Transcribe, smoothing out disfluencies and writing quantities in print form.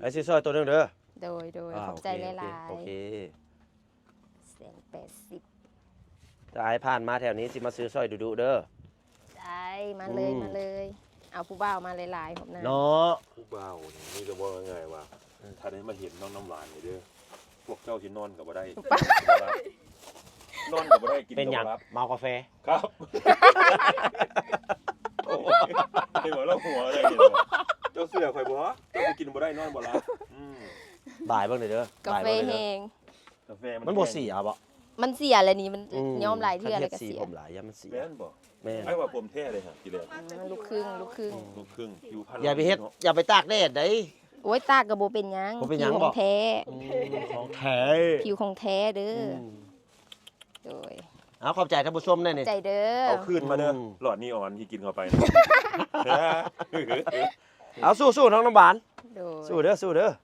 ไอ้ซีซอยตัวนึงเด้อ โดยขอบใจหลายๆ โอเค 180 จะให้ผ่านมาแถวนี้สิมาซื้อซอยดุๆเด้อ ได้มาเลยเอาผู้บ่าวมาหลายๆผมนะ เนาะ ผู้บ่าวนี่ก็ว่าง่ายว่าถ้าได้มาเห็นน้องน้ำหวานนี่เด้อพวกเจ้าสินอนก็บ่ได้นอนก็บ่ได้กิน เป็นหยัง ก็บ่รับ เมากาแฟ ครับโอ้ยเห็นบ่เราหัวอะไรนี่เจ้าเสื้อข่อยบ่เจ้าสิกินบ่ได้นอนบ่รับบ่ายเบิ่งหน่อยเด้อก าแฟแห้ง กาแฟ มันบ่เสียบ่ มันเสียอะไรนี่มันย้อมหลายเทื่ออะไรก็ สี เสีย ผมหลายยามมันเสีย แม่นบ่ แม่น ไอ้ว่าผมแท้เลยฮะทีแรก ลูกครึ่ง ลูกครึ่งผิวพรรณ อย่าไปเฮ็ดอย่าไปตากแดดได้ โอ้ยตากกระโบเป็นหยัง บ่เป็นหยัง ผิว บ่ ของแท้ ของแท้ ผิวของแท้เด้อโดย เอาขอบใจท่านผู้ชมได้นี่ ใจเด้อ เอาคืนมาเด้อหลอดนีออนที่กินเข้าไป เอาสู้ๆน้องน้ำหวาน โดย สู้เด้อ